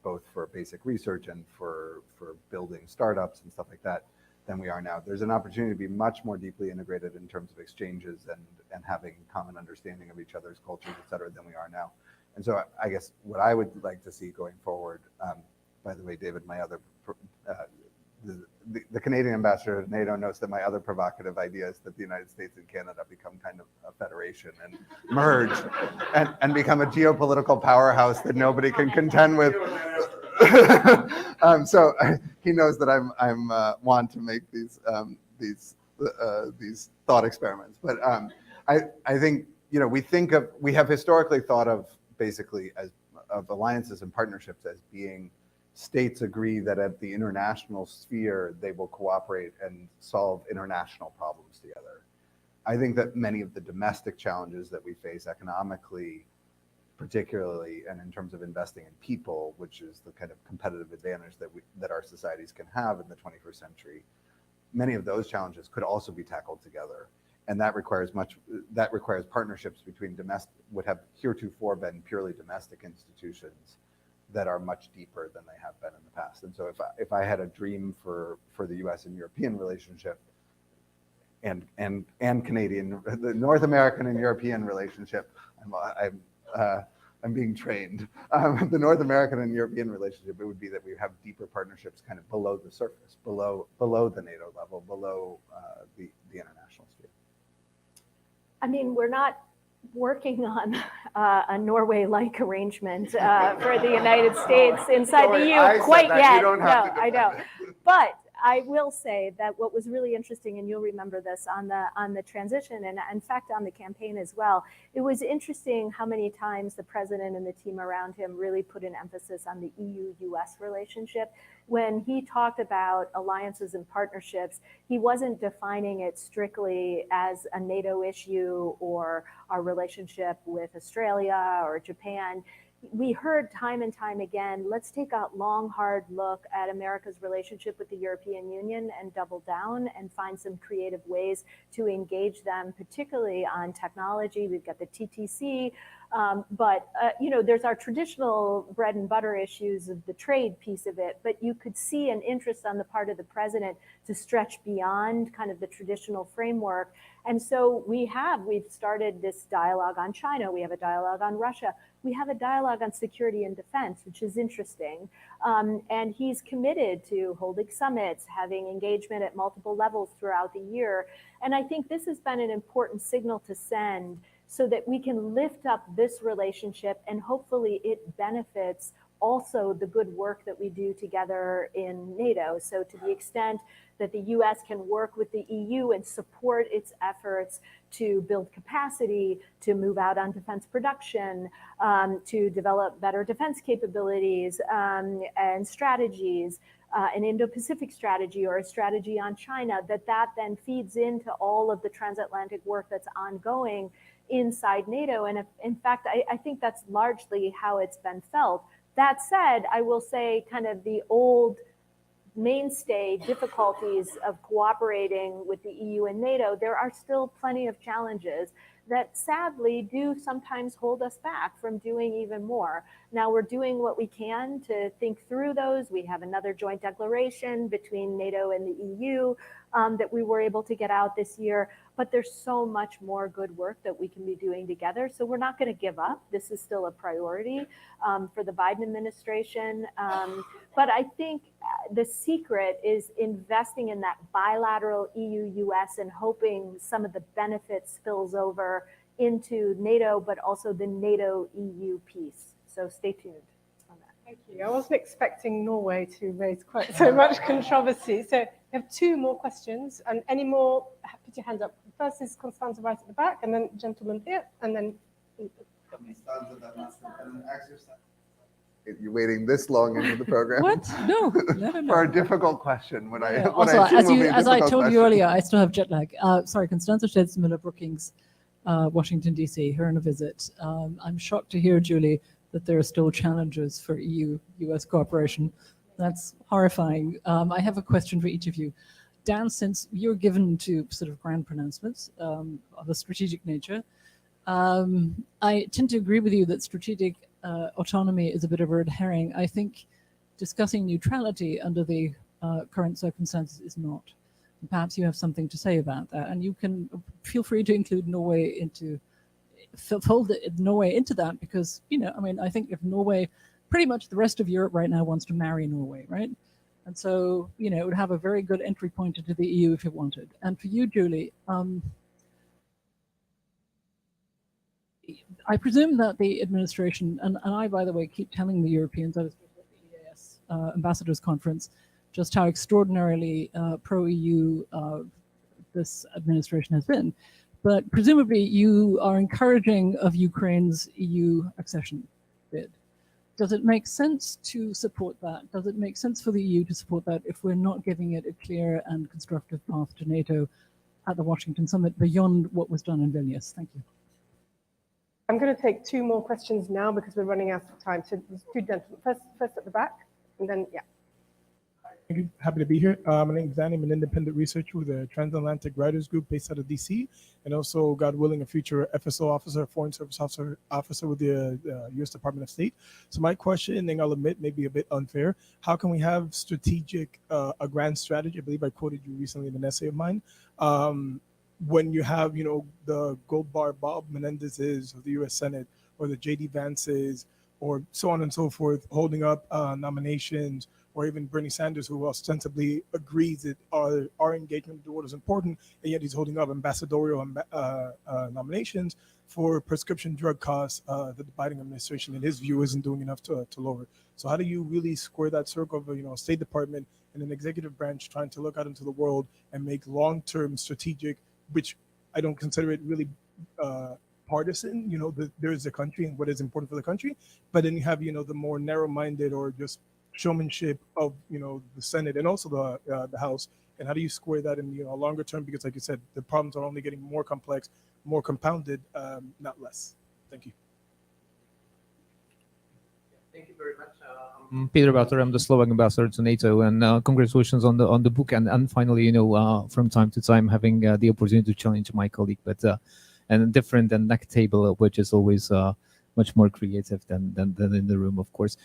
S2: both for basic research and for building startups and stuff like that, than we are now. There's an opportunity to be much more deeply integrated in terms of exchanges and having common understanding of each other's cultures, et cetera, than we are now. And so I guess what I would like to see going forward, by the way, David, my other, the Canadian ambassador to NATO knows that my other provocative idea is that the United States and Canada become kind of a federation and merge and become a geopolitical powerhouse that nobody can contend with. So he knows that I'm want to make these thought experiments, but I think we have historically thought of basically of alliances and partnerships as being states agree that at the international sphere they will cooperate and solve international problems together. I think that many of the domestic challenges that we face economically, particularly, and in terms of investing in people, which is the kind of competitive advantage that our societies can have in the 21st century, many of those challenges could also be tackled together, and that requires partnerships between what have heretofore been purely domestic institutions that are much deeper than they have been in the past. And so if I had a dream for the U.S. and European relationship, and Canadian, the North American and European relationship, I'm being trained. The North American and European relationship, it would be that we have deeper partnerships kind of below the surface, below the NATO level, below the international sphere.
S3: I mean, we're not working on a Norway-like arrangement for the United States inside the EU quite yet. No, I know. But I will say that what was really interesting, and you'll remember this on the transition, and in fact on the campaign as well, it was interesting how many times the president and the team around him really put an emphasis on the EU-US relationship. When he talked about alliances and partnerships, he wasn't defining it strictly as a NATO issue or our relationship with Australia or Japan. We heard time and time again, let's take a long, hard look at America's relationship with the European Union and double down and find some creative ways to engage them, particularly on technology. We've got the TTC, but there's our traditional bread and butter issues of the trade piece of it, but you could see an interest on the part of the president to stretch beyond kind of the traditional framework. And so we've started this dialogue on China. We have a dialogue on Russia. We have a dialogue on security and defense, which is interesting. And he's committed to holding summits, having engagement at multiple levels throughout the year. And I think this has been an important signal to send so that we can lift up this relationship, and hopefully it benefits also the good work that we do together in NATO. So to the extent that the US can work with the EU and support its efforts to build capacity, to move out on defense production, to develop better defense capabilities and strategies, an Indo-Pacific strategy or a strategy on China, that then feeds into all of the transatlantic work that's ongoing inside NATO. And in fact, I think that's largely how it's been felt. That said, I will say kind of the old mainstay difficulties of cooperating with the EU and NATO, there are still plenty of challenges that sadly do sometimes hold us back from doing even more. Now we're doing what we can to think through those. We have another joint declaration between NATO and the EU that we were able to get out this year, but there's so much more good work that we can be doing together. So we're not going to give up. This is still a priority for the Biden administration. But I think the secret is investing in that bilateral EU-US and hoping some of the benefits spills over into NATO, but also the NATO-EU piece. So stay tuned on that.
S1: Thank you. I wasn't expecting Norway to raise quite so much controversy. So we have two more questions. And any more, put your hand up. First is Constanza right at the back, and then gentleman here, and then...
S2: You're waiting this long into the program?
S5: What? No.
S2: For a difficult question. When
S5: Yeah.
S2: I, when
S5: Also,
S2: I
S5: as I told
S2: question.
S5: you earlier, I still have jet lag. Sorry, Constanza Sheds-Miller Brookings, Washington, D.C., here on a visit. I'm shocked to hear, Julie, that there are still challenges for EU-US cooperation. That's horrifying. I have a question for each of you. Dan, since you're given to sort of grand pronouncements of a strategic nature, I tend to agree with you that strategic autonomy is a bit of a red herring. I think discussing neutrality under the current circumstances is not. Perhaps you have something to say about that, and you can feel free to include Norway into, fold Norway into that, because, you know, I mean, I think if Norway, pretty much the rest of Europe right now wants to marry Norway, right? And so, you know, it would have a very good entry point into the EU if it wanted. And for you, Julie, I presume that the administration, and I, by the way, keep telling the Europeans, I was at the EAS Ambassadors Conference, just how extraordinarily pro-EU this administration has been. But presumably you are encouraging of Ukraine's EU accession bid. Does it make sense to support that? Does it make sense for the EU to support that if we're not giving it a clear and constructive path to NATO at the Washington summit beyond what was done in Vilnius? Thank you.
S1: I'm going to take two more questions now because we're running out of time. So there's two gentlemen. First at the back, and then, yeah.
S7: Thank you. Happy to be here. My name is Dan. I'm an independent researcher with a transatlantic writers group based out of DC, and also, God willing, a future FSO officer, foreign service officer with the U.S. Department of State. So my question, and I'll admit, may be a bit unfair. How can we have strategic, a grand strategy? I believe I quoted you recently in an essay of mine. When you have, you know, the gold bar Bob Menendez's of the U.S. Senate, or the J.D. Vance's, or so on and so forth, holding up nominations, or even Bernie Sanders, who ostensibly agrees that our engagement with the world is important, and yet he's holding up ambassadorial nominations for prescription drug costs that the Biden administration, in his view, isn't doing enough to lower. So how do you really square that circle of, you know, State Department and an executive branch trying to look out into the world and make long-term strategic, which I don't consider it really partisan, you know, there is a country and what is important for the country, but then you have, you know, the more narrow-minded or just showmanship of, you know, the Senate and also the House, and how do you square that in, you know, longer term? Because like you said, the problems are only getting more complex, more compounded, not less. Thank you.
S8: Thank you very much. I'm Peter Bauter. I'm the Slovak ambassador to NATO, and congratulations on the book, and finally, you know, from time to time having the opportunity to challenge my colleague, but and different than neck table, which is always much more creative than in the room, of course.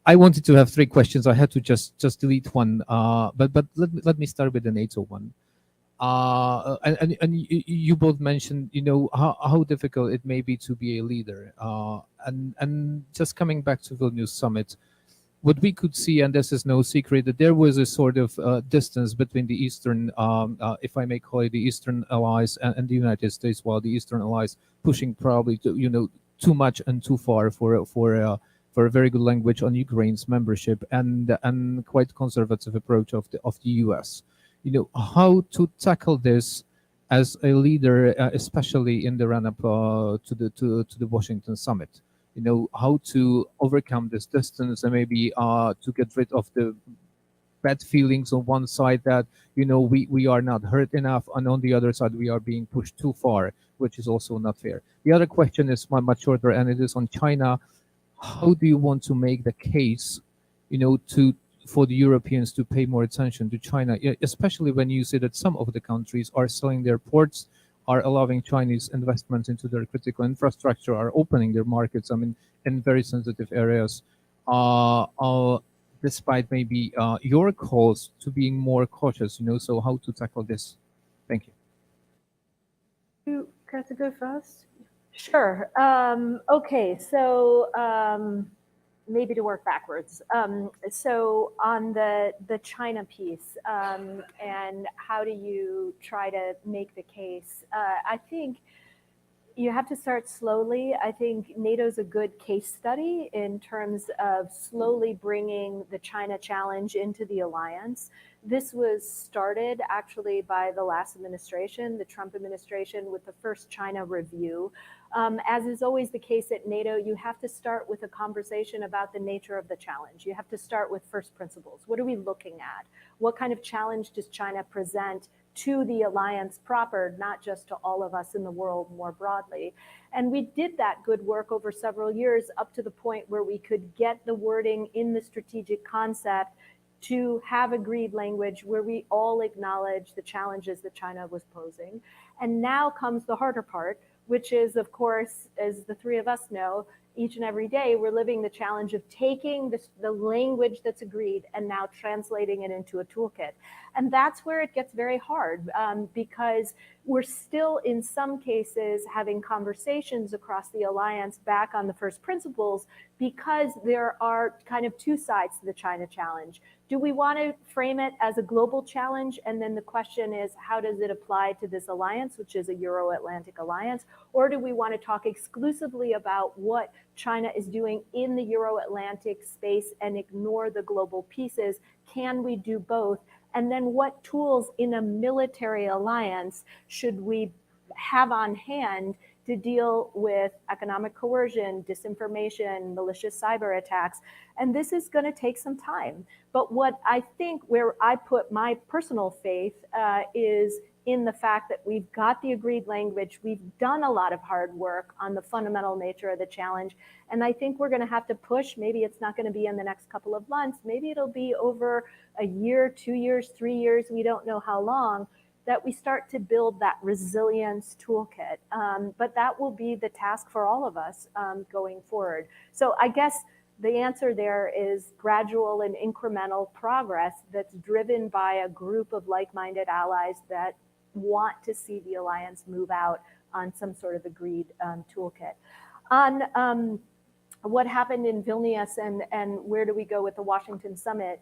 S8: I wanted to have three questions. I had to just delete one, but let me start with the NATO one. And you both mentioned, you know, how difficult it may be to be a leader. And just coming back to Vilnius summit, what we could see, and this is no secret, that there was a sort of distance between the Eastern, if I may call it, the Eastern allies and the United States, while the Eastern allies pushing probably too much and too far for a very good language on Ukraine's membership, and quite conservative approach of the US. How to tackle this as a leader, especially in the run-up to the Washington summit. How to overcome this distance and maybe to get rid of the bad feelings on one side that we are not heard enough, and on the other side we are being pushed too far, which is also not fair. The other question is much shorter, and it is on China. How do you want to make the case for the Europeans to pay more attention to China, especially when you see that some of the countries are selling their ports, are allowing Chinese investments into their critical infrastructure, are opening their markets, in very sensitive areas, despite maybe your calls to being more cautious, so how to tackle this? Thank you.
S1: You care to go first?
S3: Sure. Okay, so maybe to work backwards. So on the China piece, and how do you try to make the case? I think you have to start slowly. I think NATO's a good case study in terms of slowly bringing the China challenge into the alliance. This was started actually by the last administration, the Trump administration, with the first China review. As is always the case at NATO, you have to start with a conversation about the nature of the challenge. You have to start with first principles. What are we looking at? What kind of challenge does China present to the alliance proper, not just to all of us in the world more broadly? And we did that good work over several years up to the point where we could get the wording in the strategic concept to have agreed language where we all acknowledge the challenges that China was posing. And now comes the harder part, which is, of course, as the three of us know, each and every day, we're living the challenge of taking the language that's agreed and now translating it into a toolkit. And that's where it gets very hard, because we're still, in some cases, having conversations across the alliance back on the first principles, because there are kind of two sides to the China challenge. Do we want to frame it as a global challenge? And then the question is, how does it apply to this alliance, which is a Euro-Atlantic alliance? Or do we want to talk exclusively about what China is doing in the Euro-Atlantic space and ignore the global pieces? Can we do both? And then what tools in a military alliance should we have on hand to deal with economic coercion, disinformation, malicious cyber attacks? And this is going to take some time. But what I think where I put my personal faith is in the fact that we've got the agreed language. We've done a lot of hard work on the fundamental nature of the challenge. And I think we're going to have to push. Maybe it's not going to be in the next couple of months. Maybe it'll be over a year, 2 years, 3 years. We don't know how long, that we start to build that resilience toolkit. But that will be the task for all of us going forward. So I guess the answer there is gradual and incremental progress that's driven by a group of like-minded allies that want to see the alliance move out on some sort of agreed toolkit. On what happened in Vilnius and where do we go with the Washington summit,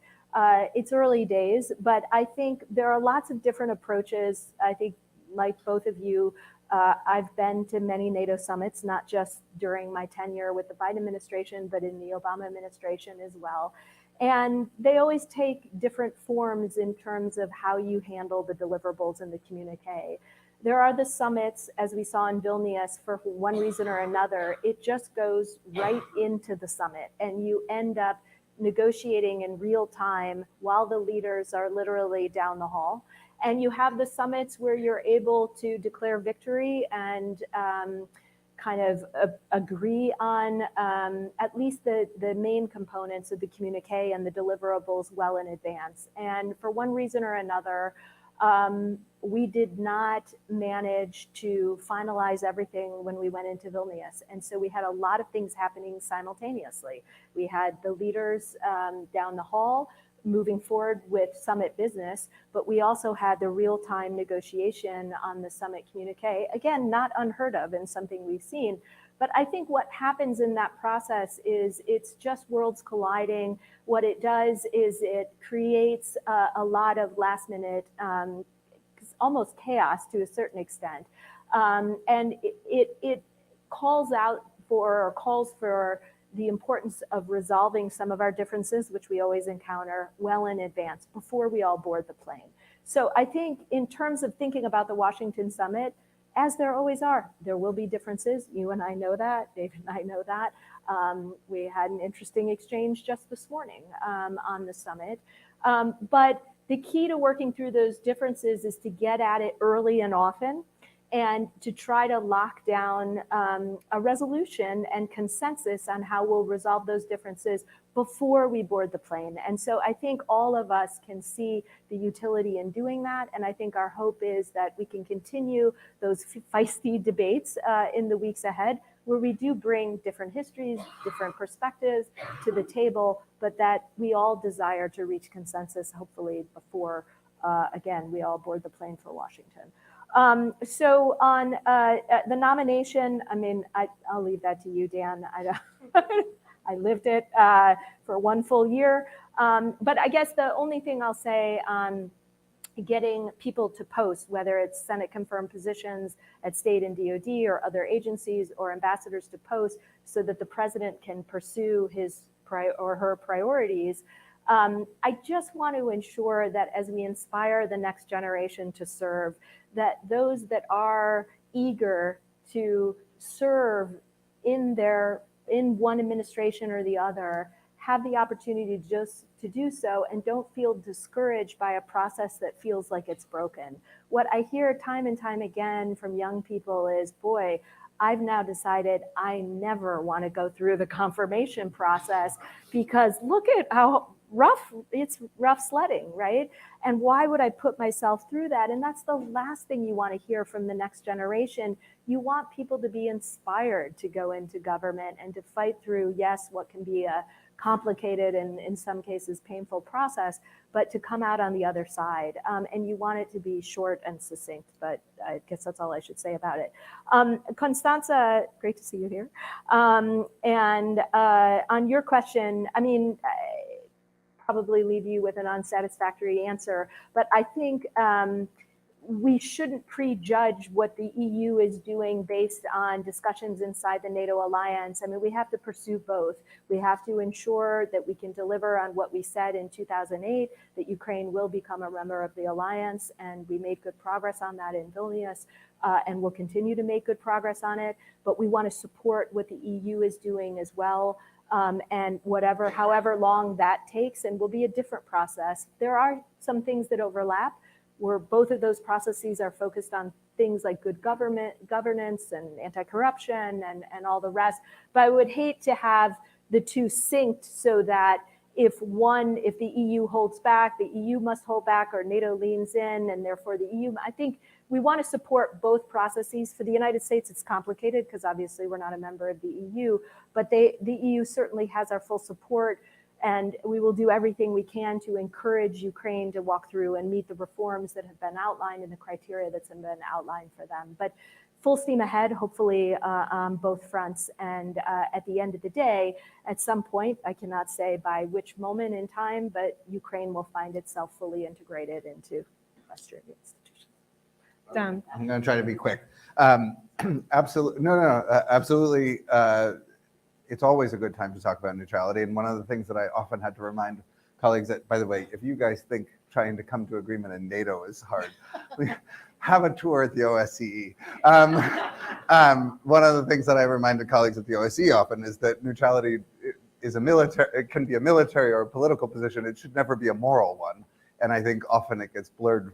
S3: it's early days, but I think there are lots of different approaches. I think, like both of you, I've been to many NATO summits, not just during my tenure with the Biden administration, but in the Obama administration as well. And they always take different forms in terms of how you handle the deliverables in the communique. There are the summits, as we saw in Vilnius, for one reason or another, it just goes right into the summit, and you end up negotiating in real time while the leaders are literally down the hall. And you have the summits where you're able to declare victory and kind of agree on at least the main components of the communique and the deliverables well in advance. And for one reason or another, we did not manage to finalize everything when we went into Vilnius. And so we had a lot of things happening simultaneously. We had the leaders down the hall moving forward with summit business, but we also had the real-time negotiation on the summit communique. Again, not unheard of and something we've seen, But I think what happens in that process is it's just worlds colliding. What it does is it creates a lot of last minute, almost chaos to a certain extent. And it calls for the importance of resolving some of our differences, which we always encounter well in advance before we all board the plane. So I think in terms of thinking about the Washington summit, as there always are, there will be differences. You and I know that, David and I know that. We had an interesting exchange just this morning on the summit. But the key to working through those differences is to get at it early and often, and to try to lock down a resolution and consensus on how we'll resolve those differences before we board the plane. And so I think all of us can see the utility in doing that. And I think our hope is that we can continue those feisty debates in the weeks ahead, where we do bring different histories, different perspectives to the table, but that we all desire to reach consensus, hopefully before, again, we all board the plane for Washington. So on the nomination, I mean, I'll leave that to you, Dan. I lived it for one full year. But I guess the only thing I'll say on getting people to post, whether it's Senate confirmed positions at state and DOD or other agencies, or ambassadors to post so that the president can pursue his or her priorities. I just want to ensure that as we inspire the next generation to serve, that those that are eager to serve in one administration or the other have the opportunity just to do so, and don't feel discouraged by a process that feels like it's broken. What I hear time and time again from young people is, boy, I've now decided I never want to go through the confirmation process, because look at how it's rough sledding, right? And why would I put myself through that? And that's the last thing you want to hear from the next generation. You want people to be inspired to go into government and to fight through, yes, what can be a complicated and in some cases painful process, but to come out on the other side. And you want it to be short and succinct, but I guess that's all I should say about it. Constanza, great to see you here. And on your question, I mean, probably leave you with an unsatisfactory answer, but I think we shouldn't prejudge what the EU is doing based on discussions inside the NATO alliance. I mean, we have to pursue both. We have to ensure that we can deliver on what we said in 2008, that Ukraine will become a member of the alliance, and we made good progress on that in Vilnius, and we'll continue to make good progress on it. But we want to support what the EU is doing as well. And however long that takes, and will be a different process. There are some things that overlap, where both of those processes are focused on things like good governance and anti-corruption and all the rest. But I would hate to have the two synced so that if the EU holds back, the EU must hold back, or NATO leans in, and therefore the EU, I think we want to support both processes. For the United States, it's complicated because obviously we're not a member of the EU, but the EU certainly has our full support, and we will do everything we can to encourage Ukraine to walk through and meet the reforms that have been outlined and the criteria that's been outlined for them. But full steam ahead, hopefully, on both fronts. And at the end of the day, at some point, I cannot say by which moment in time, but Ukraine will find itself fully integrated into Western institutions.
S1: Dan.
S2: I'm going to try to be quick. Absolutely. Absolutely. It's always a good time to talk about neutrality. And one of the things that I often had to remind colleagues that, by the way, if you guys think trying to come to agreement in NATO is hard, have a tour at the OSCE. One of the things that I reminded colleagues at the OSCE often is that neutrality is it can be a military or a political position. It should never be a moral one. And I think often it gets blurred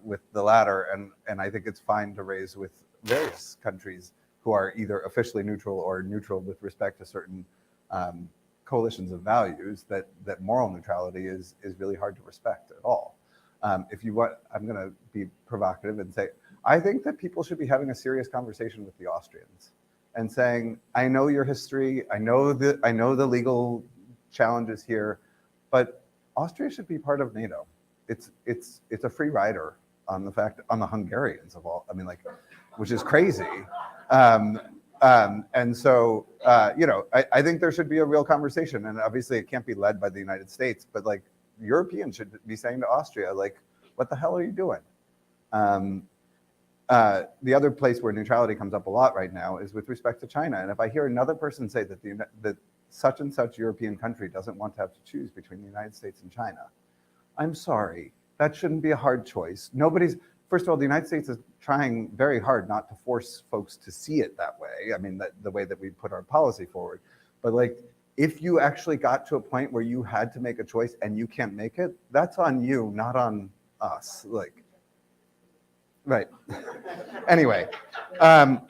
S2: with the latter. And I think it's fine to raise with various countries who are either officially neutral or neutral with respect to certain coalitions of values, that moral neutrality is really hard to respect at all. If you want, I'm going to be provocative and say, I think that people should be having a serious conversation with the Austrians and saying, I know your history, I know the legal challenges here, but Austria should be part of NATO. It's a free rider on the Hungarians of all. I mean, like, which is crazy. And so, I think there should be a real conversation, and obviously it can't be led by the United States, but like Europeans should be saying to Austria, like, what the hell are you doing? The other place where neutrality comes up a lot right now is with respect to China. And if I hear another person say that such and such European country doesn't want to have to choose between the United States and China, I'm sorry, that shouldn't be a hard choice. First of all, the United States is trying very hard not to force folks to see it that way. I mean, the way that we put our policy forward. But like, if you actually got to a point where you had to make a choice and you can't make it, that's on you, not on us. Like, right. Anyway, on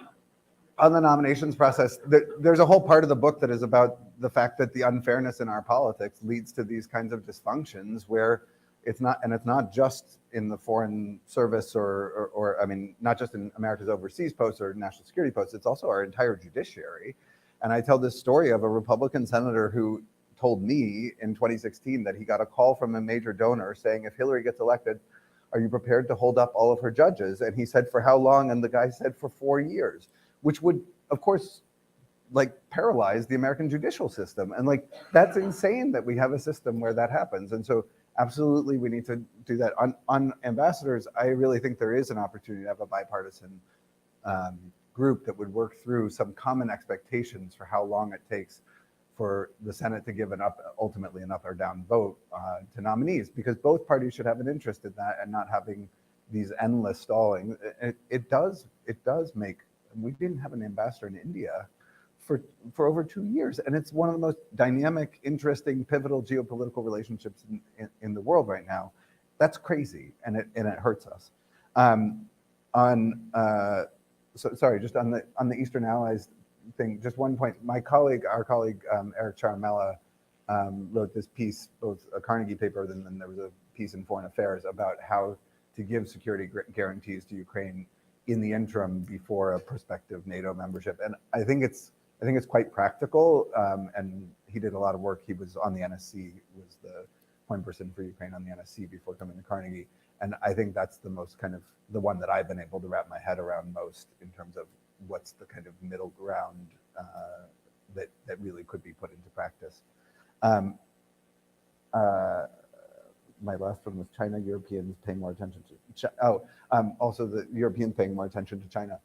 S2: the nominations process, there's a whole part of the book that is about the fact that the unfairness in our politics leads to these kinds of dysfunctions where it's not just in the foreign service or I mean, not just in America's overseas posts or national security posts, it's also our entire judiciary. And I tell this story of a Republican senator who told me in 2016 that he got a call from a major donor saying, if Hillary gets elected, are you prepared to hold up all of her judges? And he said, for how long? And the guy said, for 4 years, which would, of course, like paralyze the American judicial system. And like, that's insane that we have a system where that happens. And so absolutely, we need to do that. On ambassadors, I really think there is an opportunity to have a bipartisan group that would work through some common expectations for how long it takes for the Senate to give ultimately an up or down vote to nominees, because both parties should have an interest in that and not having these endless stalling. It does make, we didn't have an ambassador in India for over 2 years, and it's one of the most dynamic, interesting, pivotal geopolitical relationships in the world right now. That's crazy, and it hurts us. Sorry, just on the Eastern Allies thing, just one point. Our colleague Eric Charamella wrote this piece, both a Carnegie paper, and then there was a piece in Foreign Affairs about how to give security guarantees to Ukraine in the interim before a prospective NATO membership. And I think it's quite practical, and he did a lot of work. He was on the NSC, was the point person for Ukraine on the NSC before coming to Carnegie. And I think that's the most kind of the one that I've been able to wrap my head around most in terms of what's the kind of middle ground that really could be put into practice. My last one was China. Europeans paying more attention to also the Europeans paying more attention to China.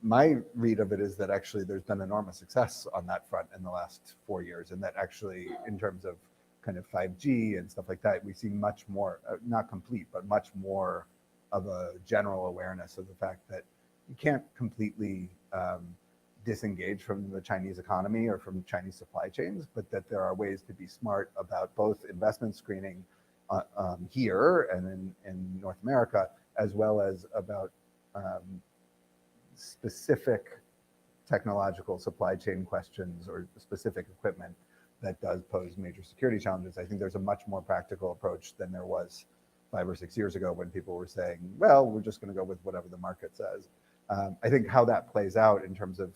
S2: My read of it is that actually there's been enormous success on that front in the last 4 years, and that actually in terms of kind of 5G and stuff like that, we see much more, not complete, but much more of a general awareness of the fact that you can't completely disengage from the Chinese economy or from Chinese supply chains, but that there are ways to be smart about both investment screening here and in North America, as well as about specific technological supply chain questions or specific equipment that does pose major security challenges. I think there's a much more practical approach than there was 5 or 6 years ago when people were saying, well, we're just going to go with whatever the market says. I think how that plays out in terms of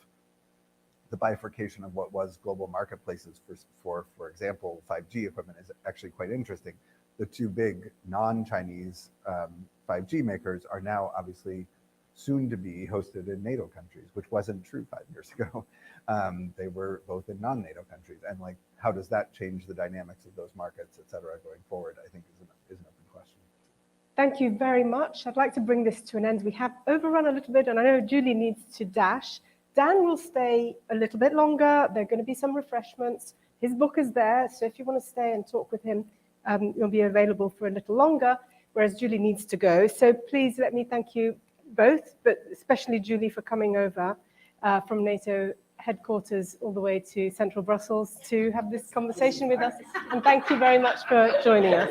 S2: the bifurcation of what was global marketplaces for example, 5G equipment is actually quite interesting. The two big non-Chinese 5G makers are now obviously soon to be hosted in NATO countries, which wasn't true 5 years ago. They were both in non-NATO countries. And like, how does that change the dynamics of those markets, et cetera, going forward, I think is an open question.
S1: Thank you very much. I'd like to bring this to an end. We have overrun a little bit, and I know Julie needs to dash. Dan will stay a little bit longer. There are going to be some refreshments. His book is there, so if you want to stay and talk with him, you'll be available for a little longer, whereas Julie needs to go. So please let me thank you both, but especially Julie for coming over from NATO headquarters all the way to central Brussels to have this conversation with us. And thank you very much for joining us.